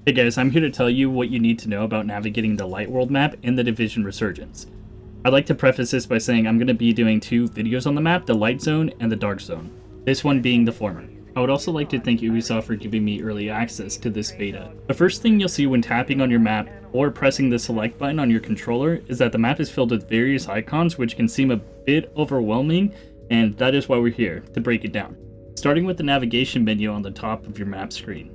Hey guys, I'm here to tell you what you need to know about navigating the Light World map in the Division Resurgence. I'd like to preface this by saying I'm going to be doing two videos on the map, the Light Zone and the Dark Zone, this one being the former. I would also like to thank Ubisoft for giving me early access to this beta. The first thing you'll see when tapping on your map or pressing the select button on your controller is that the map is filled with various icons which can seem a bit overwhelming, and that is why we're here, to break it down. Starting with the navigation menu on the top of your map screen.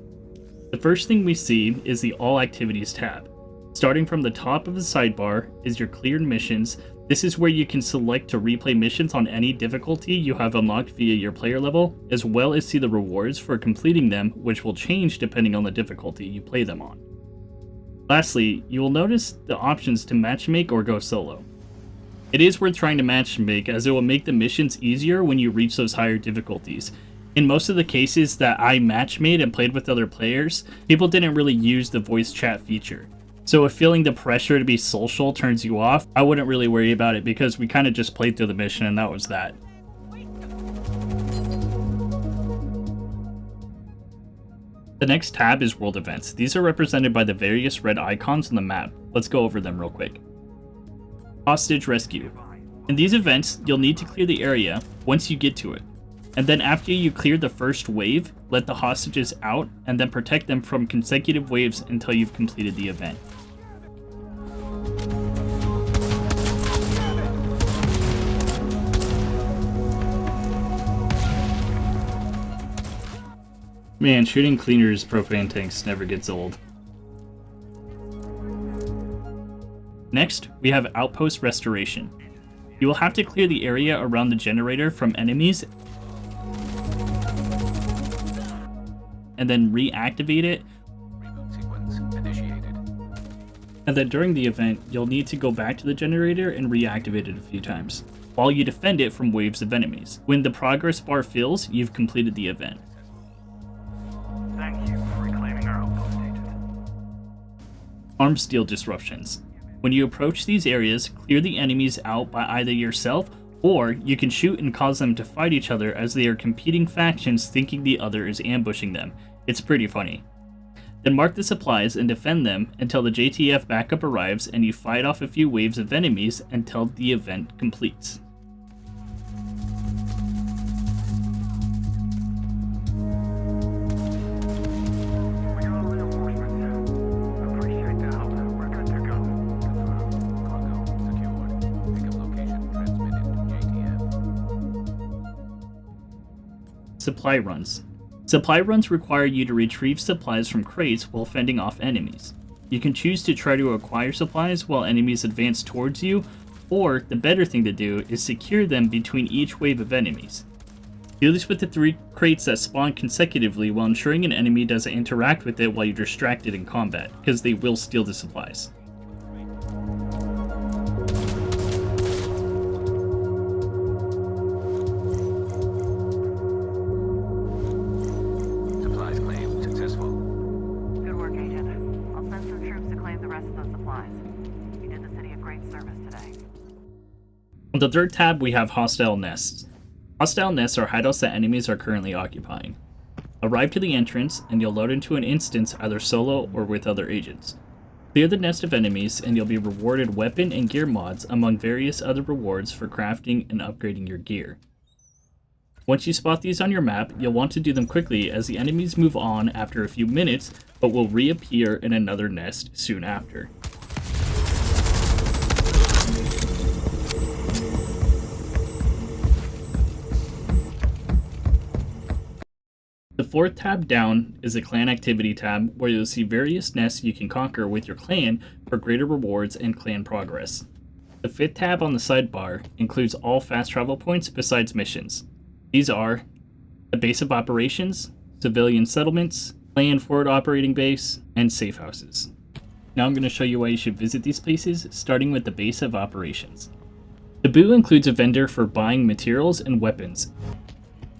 The first thing we see is the All Activities tab. Starting from the top of the sidebar is your cleared missions. This is where you can select to replay missions on any difficulty you have unlocked via your player level, as well as see the rewards for completing them, which will change depending on the difficulty you play them on. Lastly, you will notice the options to matchmake or go solo. It is worth trying to matchmake, as it will make the missions easier when you reach those higher difficulties. In most of the cases that I matchmade and played with other players, people didn't really use the voice chat feature. So if feeling the pressure to be social turns you off, I wouldn't really worry about it because we kind of just played through the mission and that was that. The next tab is World Events. These are represented by the various red icons on the map. Let's go over them real quick. Hostage Rescue. In these events, you'll need to clear the area once you get to it. And then after you clear the first wave, let the hostages out and then protect them from consecutive waves until you've completed the event. Man, shooting cleaners propane tanks never gets old. Next, we have Outpost Restoration. You will have to clear the area around the generator from enemies and then reactivate it. Reboot sequence initiated. And then during the event, you'll need to go back to the generator and reactivate it a few times, while you defend it from waves of enemies. When the progress bar fills, you've completed the event. Thank you for reclaiming our outpost, agent. Arm Steel Disruptions. When you approach these areas, clear the enemies out by either yourself, or you can shoot and cause them to fight each other as they are competing factions thinking the other is ambushing them. It's pretty funny. Then mark the supplies and defend them until the JTF backup arrives and you fight off a few waves of enemies until the event completes. We got reinforcements. Appreciate the help. We're good to go. Confirmed. Cargo secured. Pickup location transmitted to JTF. Supply runs. Supply runs require you to retrieve supplies from crates while fending off enemies. You can choose to try to acquire supplies while enemies advance towards you, or the better thing to do is secure them between each wave of enemies. Do this with the 3 crates that spawn consecutively while ensuring an enemy doesn't interact with it while you're distracted in combat, because they will steal the supplies. Supplies claimed successful. Good work, Agent. I'll send some troops to claim the rest of the supplies. You did the city a great service today. On the third tab, we have Hostile Nests. Hostile Nests are hideouts that enemies are currently occupying. Arrive to the entrance, and you'll load into an instance either solo or with other agents. Clear the nest of enemies, and you'll be rewarded weapon and gear mods among various other rewards for crafting and upgrading your gear. Once you spot these on your map, you'll want to do them quickly as the enemies move on after a few minutes, but will reappear in another nest soon after. The fourth tab down is the Clan Activity tab, where you'll see various nests you can conquer with your clan for greater rewards and clan progress. The fifth tab on the sidebar includes all fast travel points besides missions. These are the Base of Operations, Civilian Settlements, Clan Forward Operating Base, and Safe Houses. Now I'm going to show you why you should visit these places, starting with the Base of Operations. The BOO includes a vendor for buying materials and weapons,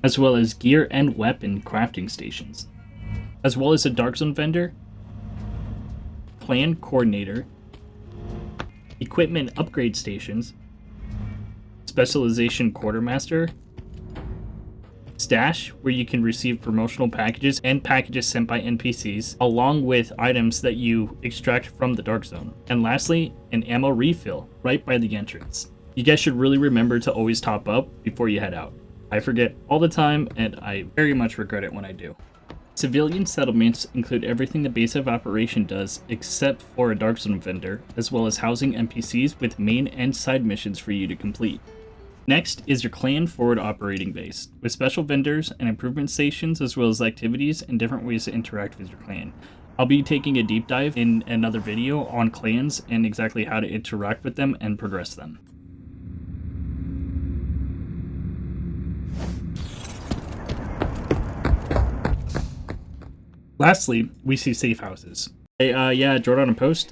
as well as gear and weapon crafting stations, as well as a Dark Zone vendor, clan coordinator, equipment upgrade stations, specialization quartermaster, stash, where you can receive promotional packages and packages sent by NPCs, along with items that you extract from the Dark Zone. And lastly, an ammo refill right by the entrance. You guys should really remember to always top up before you head out. I forget all the time, and I very much regret it when I do. Civilian settlements include everything the base of operation does except for a Dark Zone vendor, as well as housing NPCs with main and side missions for you to complete. Next is your clan forward operating base, with special vendors and improvement stations, as well as activities and different ways to interact with your clan. I'll be taking a deep dive in another video on clans and exactly how to interact with them and progress them. Lastly, we see safe houses. Hey, yeah, Jordan and Post,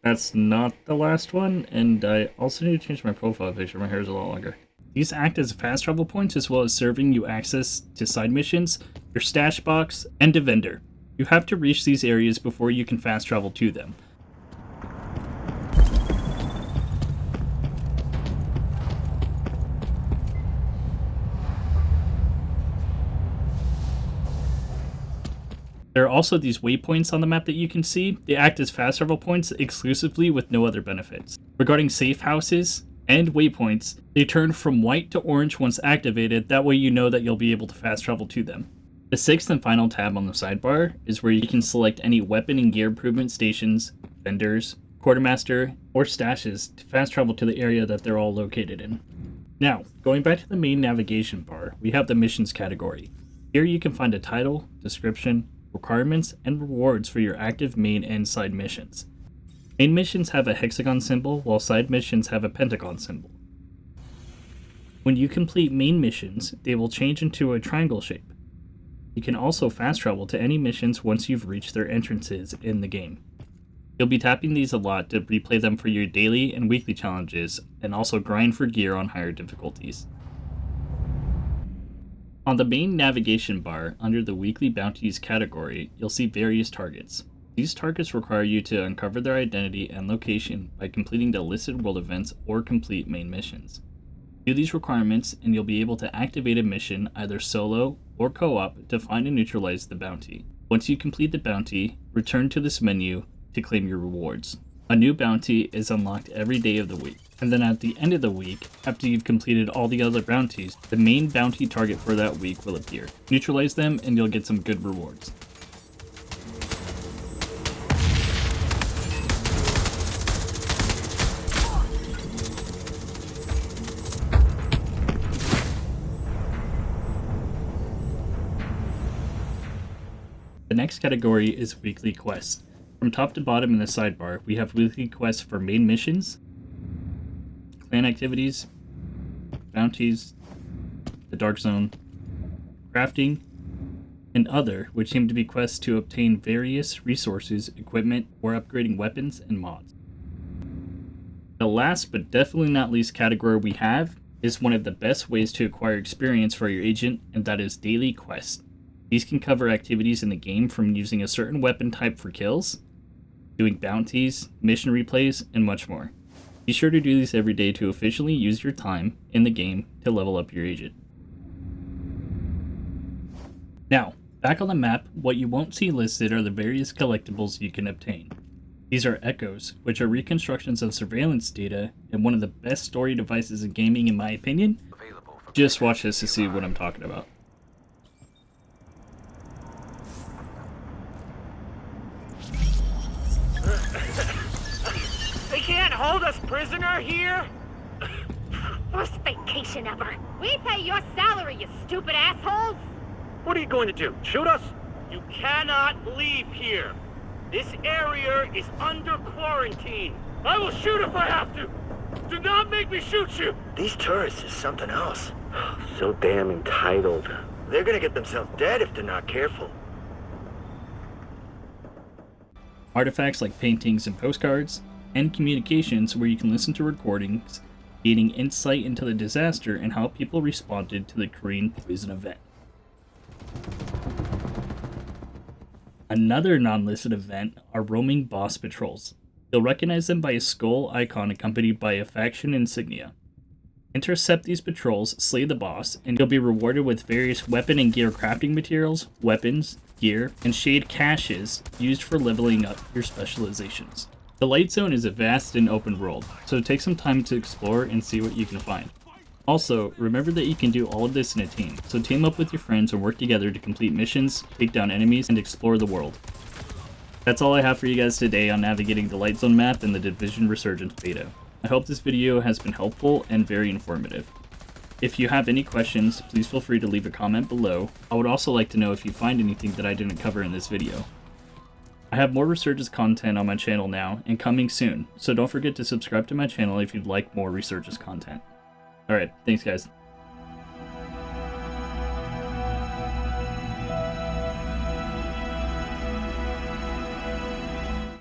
that's not the last one, and I also need to change my profile picture. My hair is a lot longer. These act as fast travel points, as well as serving you access to side missions, your stash box, and a vendor. You have to reach these areas before you can fast travel to them. There are also these waypoints on the map that you can see. They act as fast travel points exclusively with no other benefits. Regarding safe houses and waypoints, they turn from white to orange once activated, that way you know that you'll be able to fast travel to them. The sixth and final tab on the sidebar is where you can select any weapon and gear improvement stations, vendors, quartermaster, or stashes to fast travel to the area that they're all located in. Now, going back to the main navigation bar, we have the missions category. Here you can find a title, description, requirements, and rewards for your active main and side missions. Main missions have a hexagon symbol, while side missions have a pentagon symbol. When you complete main missions, they will change into a triangle shape. You can also fast travel to any missions once you've reached their entrances in the game. You'll be tapping these a lot to replay them for your daily and weekly challenges, and also grind for gear on higher difficulties. On the main navigation bar, under the Weekly Bounties category, you'll see various targets. These targets require you to uncover their identity and location by completing the listed world events or complete main missions. Do these requirements and you'll be able to activate a mission either solo or co-op to find and neutralize the bounty. Once you complete the bounty, return to this menu to claim your rewards. A new bounty is unlocked every day of the week, and then at the end of the week, after you've completed all the other bounties, the main bounty target for that week will appear. Neutralize them and you'll get some good rewards. The next category is weekly quests. From top to bottom in the sidebar, we have weekly quests for main missions, clan activities, bounties, the Dark Zone, crafting, and other, which seem to be quests to obtain various resources, equipment, or upgrading weapons and mods. The last but definitely not least category we have is one of the best ways to acquire experience for your agent, and that is daily quests. These can cover activities in the game from using a certain weapon type for kills, doing bounties, mission replays, and much more. Be sure to do these every day to efficiently use your time in the game to level up your agent. Now, back on the map, what you won't see listed are the various collectibles you can obtain. These are echoes, which are reconstructions of surveillance data, and one of the best story devices in gaming in my opinion. Just watch this to see what I'm talking about. They can't hold us prisoner here? Worst vacation ever. We pay your salary, you stupid assholes! What are you going to do? Shoot us? You cannot leave here. This area is under quarantine. I will shoot if I have to. Do not make me shoot you. These tourists is something else. So damn entitled. They're gonna get themselves dead if they're not careful. Artifacts like paintings and postcards, and communications where you can listen to recordings, gaining insight into the disaster and how people responded to the Korean poison event. Another non-listed event are roaming boss patrols. You'll recognize them by a skull icon accompanied by a faction insignia. Intercept these patrols, slay the boss, and you'll be rewarded with various weapon and gear crafting materials, weapons, gear, and shade caches used for leveling up your specializations. The Light Zone is a vast and open world, so take some time to explore and see what you can find. Also, remember that you can do all of this in a team, so team up with your friends and work together to complete missions, take down enemies, and explore the world. That's all I have for you guys today on navigating the Light Zone map in the Division Resurgence beta. I hope this video has been helpful and very informative. If you have any questions, please feel free to leave a comment below. I would also like to know if you find anything that I didn't cover in this video. I have more Resurgence content on my channel now and coming soon, so don't forget to subscribe to my channel if you'd like more Resurgence content. Alright, thanks guys.